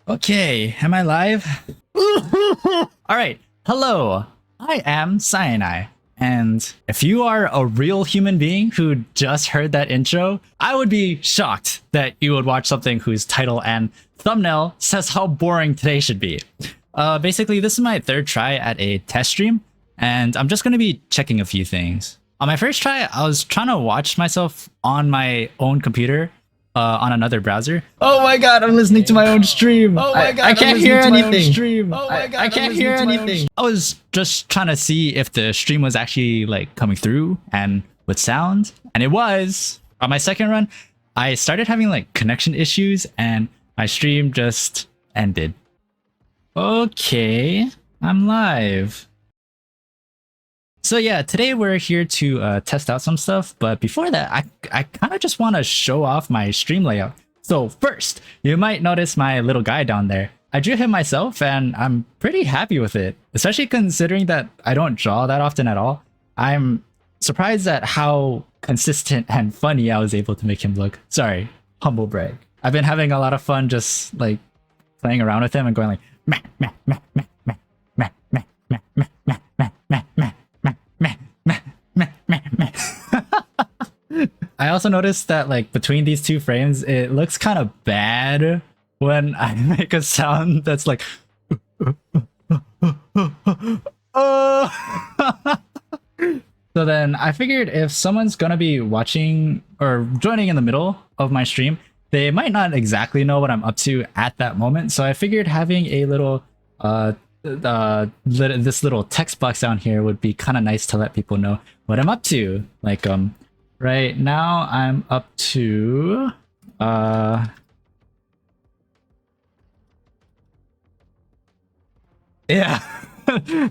Okay, am I live? Alright, hello. I am Cyanide. And if you are a real human being who just heard that intro, I would be shocked that you would watch something whose title and thumbnail says how boring today should be. Basically, this is my third try at a test stream, and I'm just going to be checking a few things. On my first try, I was trying to watch myself on my own computer on another browser. Oh my god, I'm listening to my own stream. Oh my god, I can't hear anything. Stream. Oh my god, I can't hear anything. I was just trying to see if the stream was actually like coming through and with sound, and it was. On my second run, I started having like connection issues and my stream just ended. Okay, I'm live. So yeah, today we're here to test out some stuff, but before that, I kind of just want to show off my stream layout. So first, you might notice my little guy down there. I drew him myself and I'm pretty happy with it, especially considering that I don't draw that often at all. I'm surprised at how consistent and funny I was able to make him look. Sorry, humble brag. I've been having a lot of fun just like playing around with him and going like meh, meh, meh, meh, meh, meh, meh, meh, meh, meh, meh, meh, meh. I also noticed that like between these two frames, it looks kind of bad when I make a sound that's like oh. So then I figured if someone's gonna be watching or joining in the middle of my stream, they might not exactly know what I'm up to at that moment. So I figured having a little this little text box down here would be kind of nice to let people know what I'm up to. Like right now I'm up to yeah.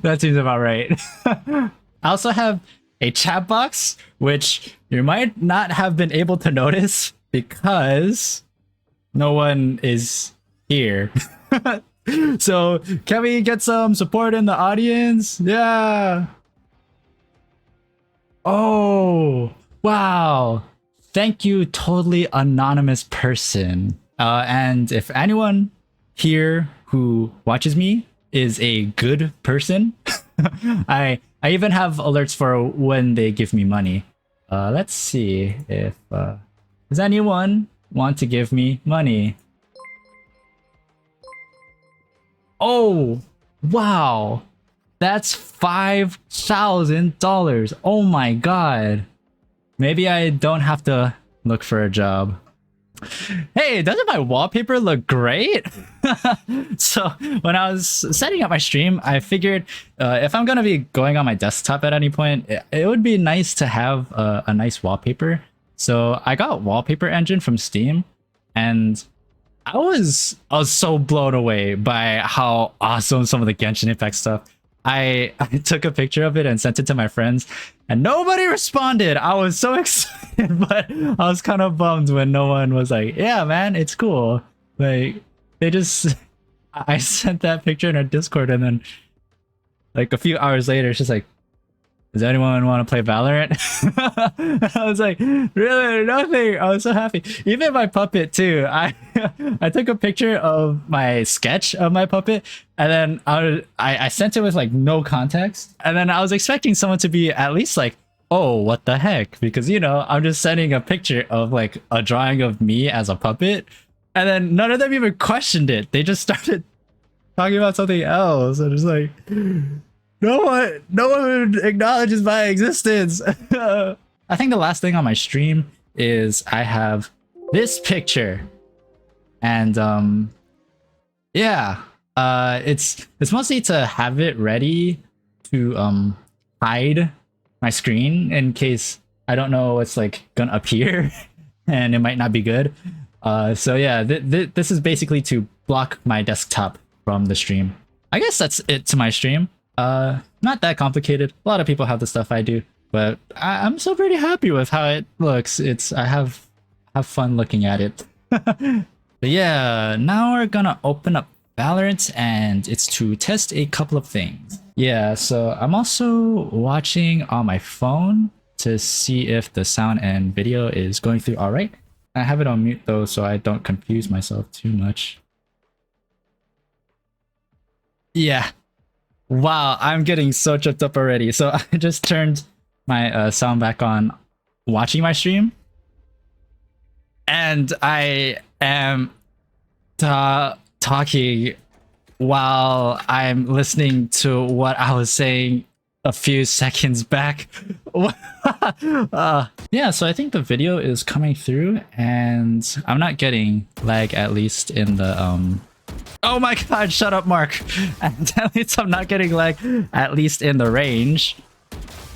That seems about right. I also have a chat box which you might not have been able to notice because no one is here. So can we get some support in the audience? Yeah. Oh, wow. Thank you, totally anonymous person. And if anyone here who watches me is a good person, I even have alerts for when they give me money. Let's see if does anyone want to give me money? Oh, wow. That's $5,000. Oh my god. Maybe I don't have to look for a job. Hey, doesn't my wallpaper look great? So when I was setting up my stream, I figured if I'm gonna be going on my desktop at any point, it would be nice to have a nice wallpaper. So I got Wallpaper Engine from Steam, and I was so blown away by how awesome some of the Genshin Impact stuff. I took a picture of it and sent it to my friends, and nobody responded. I was so excited, but I was kind of bummed when no one was like, "Yeah, man, it's cool." Like they just, I sent that picture in our Discord, and then like a few hours later, it's just like, does anyone want to play Valorant? I was like, really? Nothing. I was so happy. Even my puppet too. I took a picture of my sketch of my puppet, and then I sent it with like no context. And then I was expecting someone to be at least like, oh, what the heck? Because you know, I'm just sending a picture of like a drawing of me as a puppet. And then none of them even questioned it. They just started talking about something else. And it's like, no one acknowledges my existence. I think the last thing on my stream is I have this picture, and yeah, it's mostly to have it ready to hide my screen in case I don't know what's like gonna appear, and it might not be good. So yeah, this is basically to block my desktop from the stream. I guess that's it to my stream. Not that complicated. A lot of people have the stuff I do, but I'm so pretty happy with how it looks. I have fun looking at it. But yeah, now we're gonna open up Valorant, and it's to test a couple of things. Yeah, so I'm also watching on my phone to see if the sound and video is going through all right. I have it on mute though, so I don't confuse myself too much. Yeah. Wow, I'm getting so tripped up already. So I just turned my sound back on watching my stream, and I am talking while I'm listening to what I was saying a few seconds back. Yeah, so I think the video is coming through, and I'm not getting lag, at least in the Oh my god, shut up, Mark. At least I'm not getting lag, at least in the range.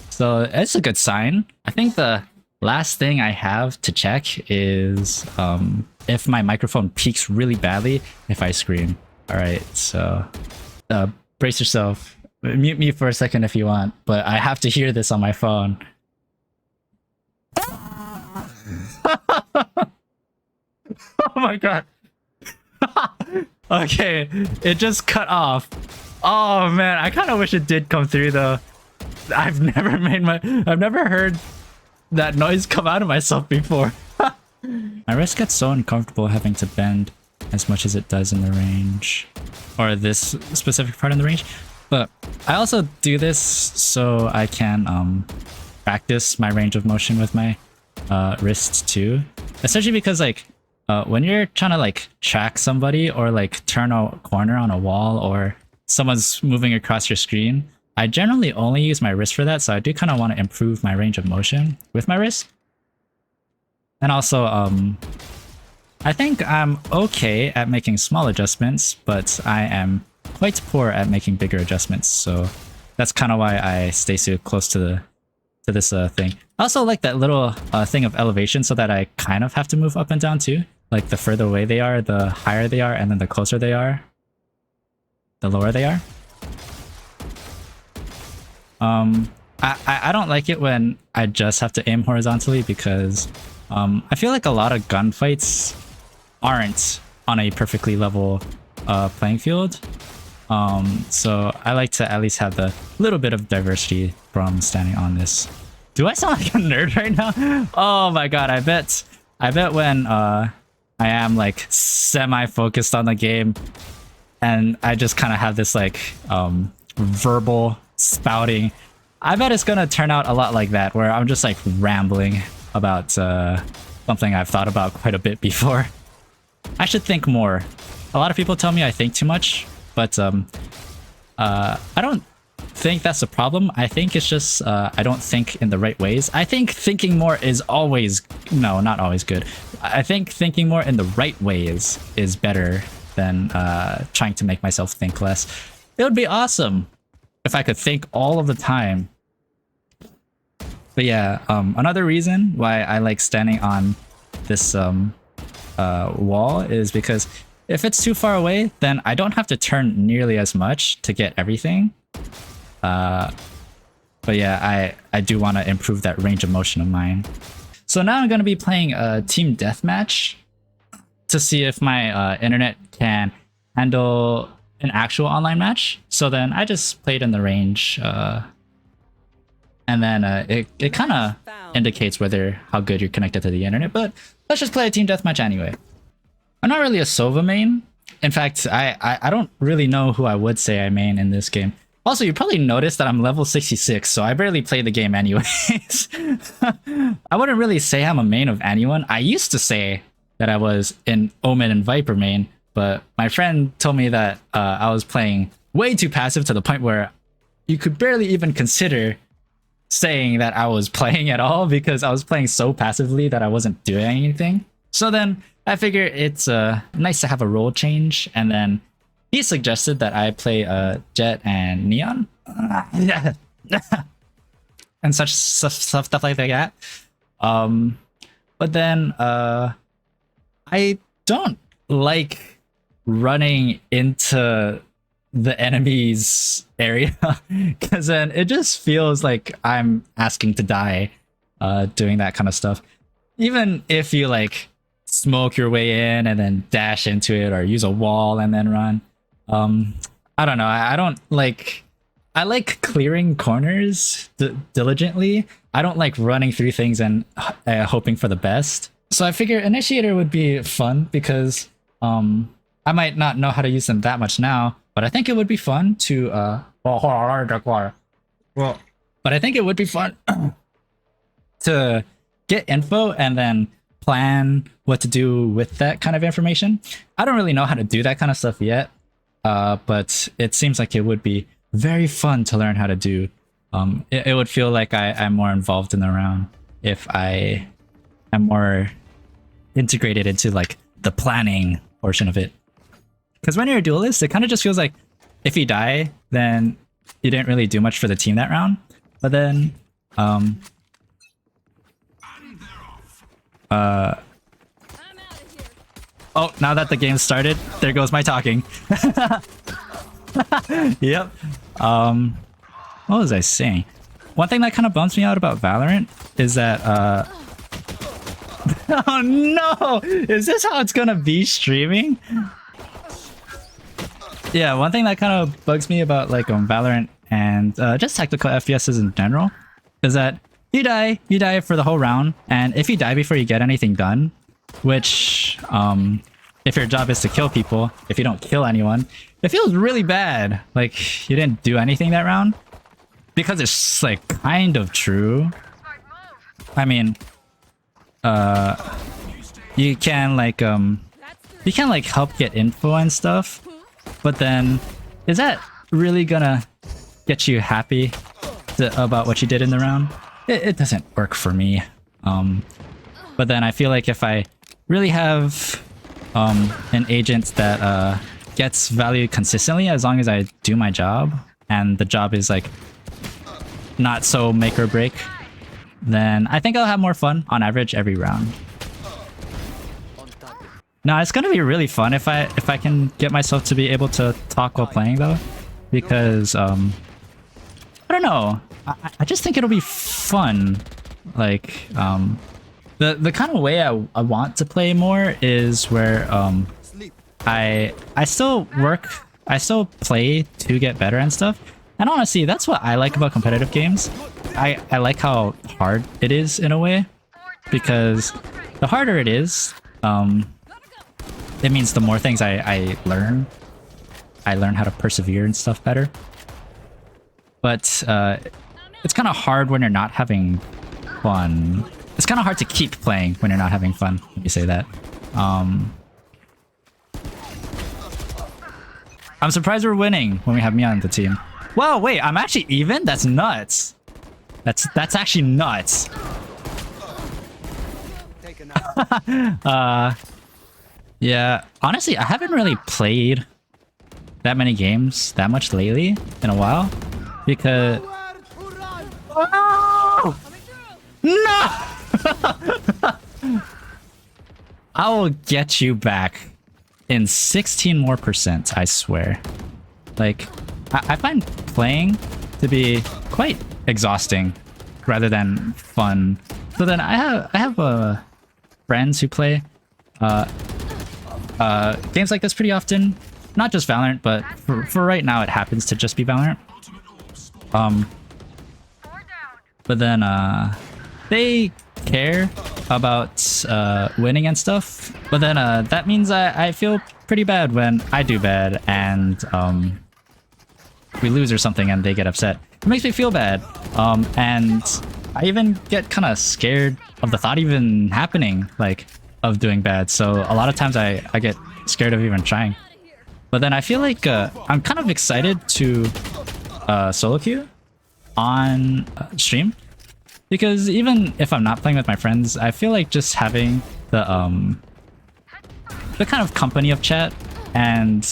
So it's a good sign. I think the last thing I have to check is if my microphone peaks really badly if I scream. All right, so brace yourself. Mute me for a second if you want, but I have to hear this on my phone. Oh my god. Okay, it just cut off. Oh man, I kind of wish it did come through though. I've never heard that noise come out of myself before. My wrist gets so uncomfortable having to bend as much as it does in the range, or this specific part in the range. But I also do this so I can practice my range of motion with my wrist too. Especially because like when you're trying to like track somebody or like turn a corner on a wall or someone's moving across your screen, I generally only use my wrist for that, so I do kind of want to improve my range of motion with my wrist. And also, I think I'm okay at making small adjustments, but I am quite poor at making bigger adjustments, so that's kind of why I stay so close to this thing. I also like that little thing of elevation, so that I kind of have to move up and down too. Like the further away they are, the higher they are, and then the closer they are, the lower they are. I don't like it when I just have to aim horizontally because I feel like a lot of gunfights aren't on a perfectly level playing field. So I like to at least have the little bit of diversity from standing on this. Do I sound like a nerd right now? Oh my god, I bet when I am like semi-focused on the game and I just kind of have this like verbal spouting, I bet it's gonna turn out a lot like that, where I'm just like rambling about something I've thought about quite a bit before. I should think more. A lot of people tell me I think too much, but I don't think that's a problem. I think it's just I don't think in the right ways. I think thinking more is always, no, not always good. I think thinking more in the right ways is better than trying to make myself think less. It would be awesome if I could think all of the time. But yeah, another reason why I like standing on this wall is because if it's too far away, then I don't have to turn nearly as much to get everything. But yeah, I do want to improve that range of motion of mine. So now I'm going to be playing a Team Deathmatch to see if my internet can handle an actual online match. So then I just played in the range, and then it kind of indicates how good you're connected to the internet. But let's just play a Team Deathmatch anyway. I'm not really a Sova main. In fact, I don't really know who I would say I main in this game. Also, you probably noticed that I'm level 66, so I barely play the game anyways. I wouldn't really say I'm a main of anyone. I used to say that I was an Omen and Viper main, but my friend told me that I was playing way too passive to the point where you could barely even consider saying that I was playing at all because I was playing so passively that I wasn't doing anything. So then I figured it's nice to have a role change, and then he suggested that I play Jet and Neon and such stuff like that. But then I don't like running into the enemy's area because then it just feels like I'm asking to die doing that kind of stuff. Even if you like smoke your way in and then dash into it, or use a wall and then run. I don't know. I don't like. I like clearing corners diligently. I don't like running through things and hoping for the best. So I figure Initiator would be fun because I might not know how to use them that much now, But I think it would be fun to well, but I think it would be fun to get info and then plan what to do with that kind of information. I don't really know how to do that kind of stuff yet, but it seems like it would be very fun to learn how to do. It would feel like I'm more involved in the round if I am more integrated into like the planning portion of it. Because when you're a duelist, it kind of just feels like if you die, then you didn't really do much for the team that round. But then, oh, now that the game started, there goes my talking. Yep. What was I saying? One thing that kind of bums me out about Valorant is that, oh no! Is this how it's gonna be streaming? Yeah, one thing that kind of bugs me about like Valorant and just tactical FPSs in general is that you die for the whole round, and if you die before you get anything done, which if your job is to kill people, if you don't kill anyone, it feels really bad. Like you didn't do anything that round. Because it's like kind of true. I mean, you can like help get info and stuff, but then is that really gonna get you happy about what you did in the round? It doesn't work for me. But then I feel like if I really have an agent that gets value consistently, as long as I do my job and the job is like not so make or break, then I think I'll have more fun on average every round. Now it's gonna be really fun if I can get myself to be able to talk while playing though, because I don't know, I just think it'll be fun. Like the kind of way I want to play more is where I still play to get better and stuff. And honestly, that's what I like about competitive games. I like how hard it is in a way, because the harder it is, it means the more things I learn how to persevere and stuff better. But it's kind of hard when you're not having fun. It's kind of hard to keep playing when you're not having fun, let me say that. I'm surprised we're winning when we have me on the team. Wow, wait, I'm actually even? That's nuts. That's actually nuts. Yeah, honestly, I haven't really played that many games that much lately in a while, because oh! No! I will get you back in 16 more %, I swear. Like, I find playing to be quite exhausting rather than fun. So then I have friends who play games like this pretty often. Not just Valorant, but for right now it happens to just be Valorant. But then they care about winning and stuff. But then that means I feel pretty bad when I do bad and we lose or something and they get upset. It makes me feel bad. And I even get kind of scared of the thought even happening, like, of doing bad. So a lot of times I get scared of even trying. But then I feel like I'm kind of excited to solo queue on stream, because even if I'm not playing with my friends, I feel like just having the kind of company of chat and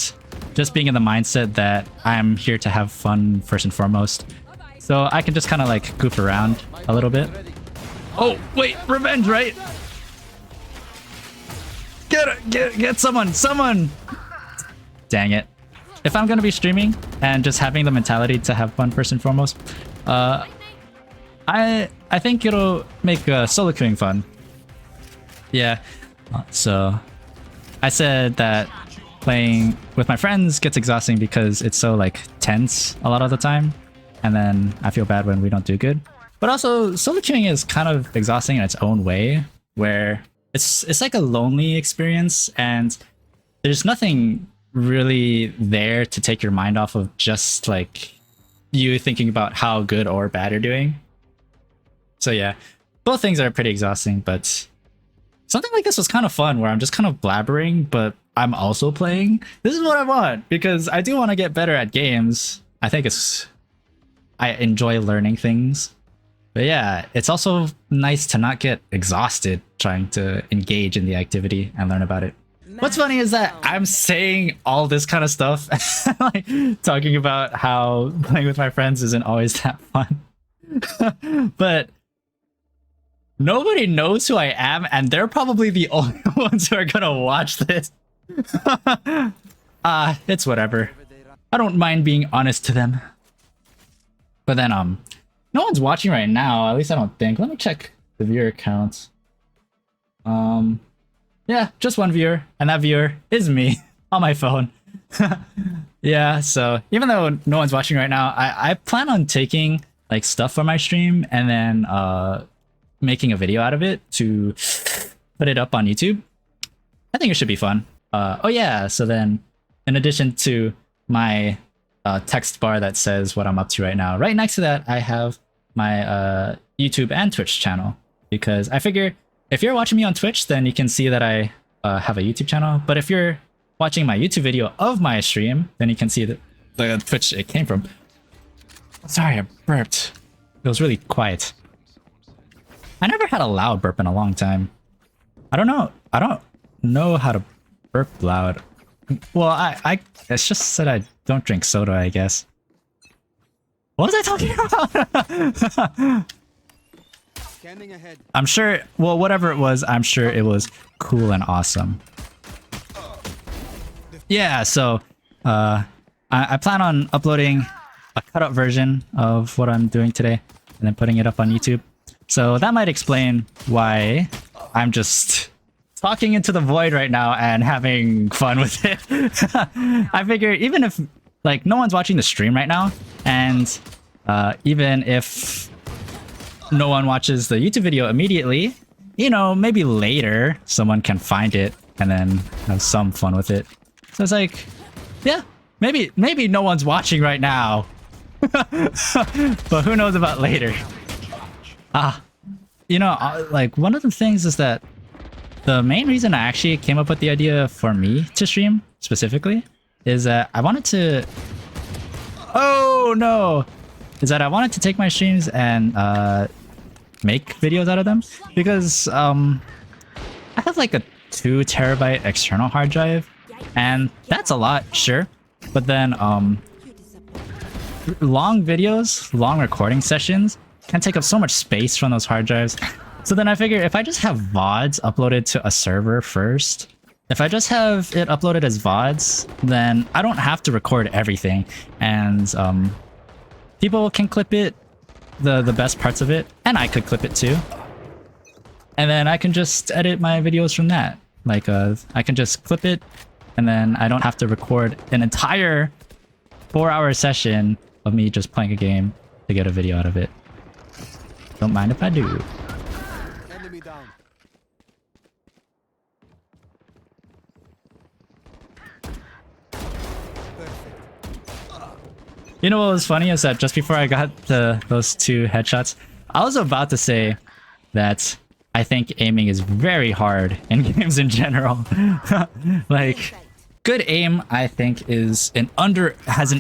just being in the mindset that I'm here to have fun first and foremost. So I can just kind of like goof around a little bit. Oh, wait, revenge, right? Get someone! Dang it. If I'm gonna be streaming and just having the mentality to have fun first and foremost, I think it'll make solo queuing fun. Yeah, so I said that playing with my friends gets exhausting because it's so like tense a lot of the time, and then I feel bad when we don't do good. But also solo queuing is kind of exhausting in its own way, where it's like a lonely experience and there's nothing really there to take your mind off of just like you thinking about how good or bad you're doing. So yeah, both things are pretty exhausting, but something like this was kind of fun where I'm just kind of blabbering, but I'm also playing. This is what I want because I do want to get better at games. I think I enjoy learning things. But yeah, it's also nice to not get exhausted trying to engage in the activity and learn about it. What's funny is that I'm saying all this kind of stuff, like talking about how playing with my friends isn't always that fun. But nobody knows who I am, and they're probably the only ones who are gonna watch this. It's whatever. I don't mind being honest to them. But then, no one's watching right now, at least I don't think. Let me check the viewer counts. Yeah, just one viewer, and that viewer is me on my phone. Yeah, so even though no one's watching right now, I plan on taking like stuff from my stream and then making a video out of it to put it up on YouTube. I think it should be fun. Oh yeah, so then in addition to my text bar that says what I'm up to right now, right next to that I have my YouTube and Twitch channel, because I figure if you're watching me on Twitch, then you can see that I have a YouTube channel. But if you're watching my YouTube video of my stream, then you can see the Twitch it came from. Sorry, I burped. It was really quiet. I never had a loud burp in a long time. I don't know how to burp loud. Well, it's just that I don't drink soda, I guess. What was I talking about? I'm sure, well, whatever it was, I'm sure it was cool and awesome. Yeah, so I plan on uploading a cut-up version of what I'm doing today and then putting it up on YouTube. So that might explain why I'm just talking into the void right now and having fun with it. I figure even if like no one's watching the stream right now, and even if no one watches the YouTube video immediately, you know, maybe later someone can find it and then have some fun with it. So it's like, yeah, maybe no one's watching right now, but who knows about later? You know, like one of the things is that the main reason I actually came up with the idea for me to stream specifically is that I wanted to, oh no, is that I wanted to take my streams and make videos out of them, because I have like a 2 terabyte external hard drive, and that's a lot, sure, but then long videos, long recording sessions can take up so much space from those hard drives. So then I figure if I just have VODs uploaded to a server first, if I just have it uploaded as VODs, then I don't have to record everything, and people can clip it, the best parts of it, and I could clip it too. And then I can just edit my videos from that. Like I can just clip it, and then I don't have to record an entire 4-hour session of me just playing a game to get a video out of it. Don't mind if I do. Enemy down. You know what was funny is that just before I got those 2 headshots, I was about to say that I think aiming is very hard in games in general. Like, good aim, I think, has an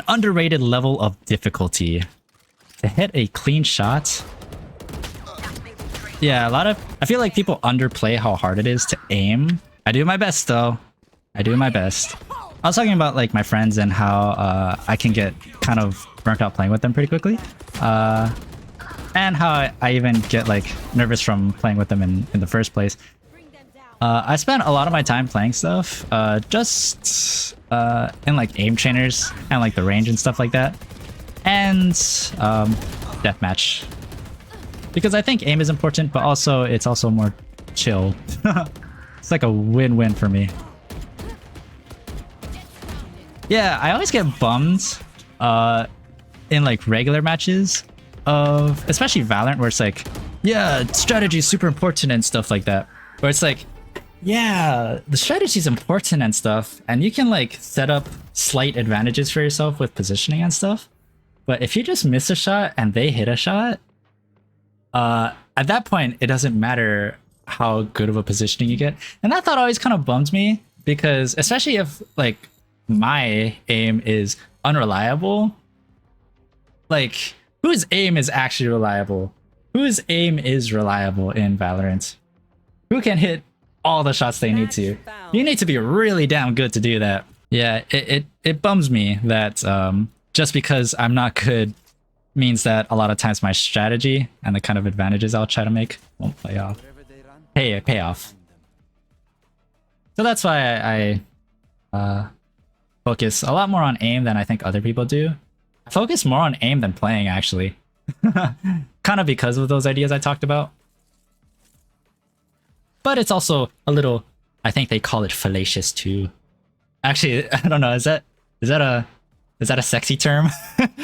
underrated level of difficulty. To hit a clean shot. Yeah, I feel like people underplay how hard it is to aim. I do my best though. I do my best. I was talking about like my friends and how I can get kind of burnt out playing with them pretty quickly. And how I even get like nervous from playing with them in the first place. I spent a lot of my time playing stuff just in like aim trainers and like the range and stuff like that. And deathmatch. Because I think aim is important, but also it's also more chill. It's like a win-win for me. Yeah, I always get bummed in like regular matches of, especially Valorant, where it's like, yeah, strategy is super important and stuff like that. Where it's like, Yeah, the strategy is important and stuff, and you can like set up slight advantages for yourself with positioning and stuff. But if you just miss a shot and they hit a shot, at that point it doesn't matter how good of a positioning you get. And that thought always kind of bums me because especially if like my aim is unreliable, like whose aim is actually reliable? Whose aim is reliable in Valorant? Who can hit all the shots they need to? You need to be really damn good to do that. Yeah, it bums me that just because I'm not good means that a lot of times my strategy and the kind of advantages I'll try to make won't play off. Pay off. So that's why I focus a lot more on aim than I think other people do. I focus more on aim than playing, actually. Kind of because of those ideas I talked about. But it's also a little, I think they call it fallacious too. Actually, I don't know, is that a sexy term?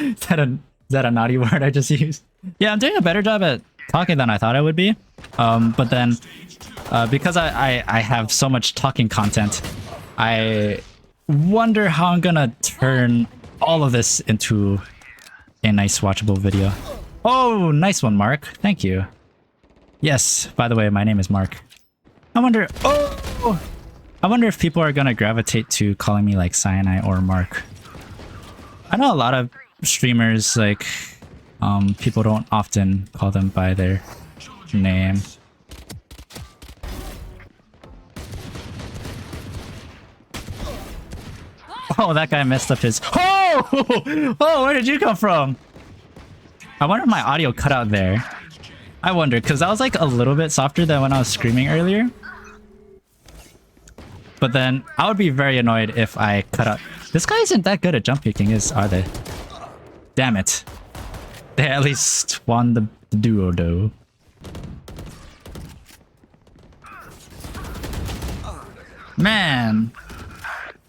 is that a naughty word I just used? Yeah, I'm doing a better job at talking than I thought I would be. But then because I have so much talking content, I wonder how I'm gonna turn all of this into a nice watchable video. Oh, nice one, Mark. Thank you. Yes, by the way, my name is Mark. I wonder if people are gonna gravitate to calling me like Cyanide or Mark. I know a lot of streamers, like, people don't often call them by their name. Oh, that guy messed up his... Oh! Oh, where did you come from? I wonder if my audio cut out there. I wonder, because that was like a little bit softer than when I was screaming earlier. But then I would be very annoyed if I cut out... This guy isn't that good at jump kicking, are they? Damn it. They at least won the duo, though. Man.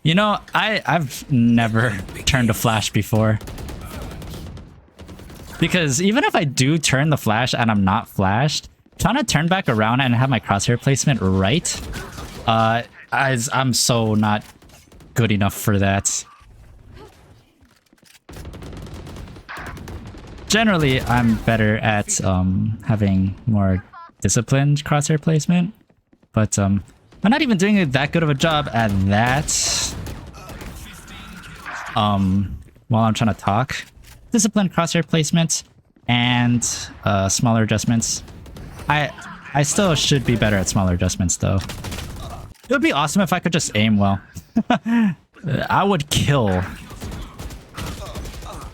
You know, I've never turned a flash before. Because even if I do turn the flash and I'm not flashed, trying to turn back around and have my crosshair placement right, I'm so not good enough for that. Generally, I'm better at having more disciplined crosshair placement, but I'm not even doing that good of a job at that. While I'm trying to talk, disciplined crosshair placement and smaller adjustments. I still should be better at smaller adjustments though. It would be awesome if I could just aim well. I would kill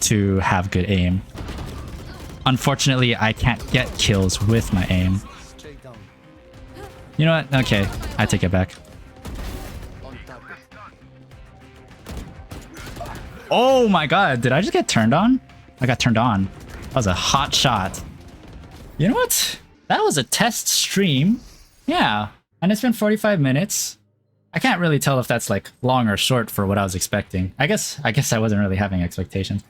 to have good aim. Unfortunately, I can't get kills with my aim. You know what? Okay, I take it back. Oh my god, did I just get turned on? I got turned on. That was a hot shot. You know what? That was a test stream. Yeah, and it's been 45 minutes. I can't really tell if that's like long or short for what I was expecting. I guess I wasn't really having expectations.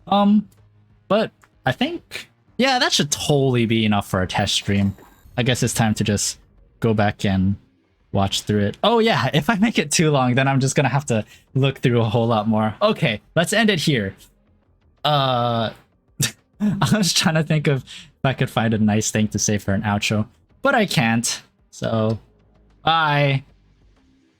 But I think, yeah, that should totally be enough for a test stream. I guess it's time to just go back and watch through it. Oh yeah, if I make it too long, then I'm just gonna have to look through a whole lot more. Okay, let's end it here. I was trying to think of if I could find a nice thing to say for an outro, but I can't. So, bye.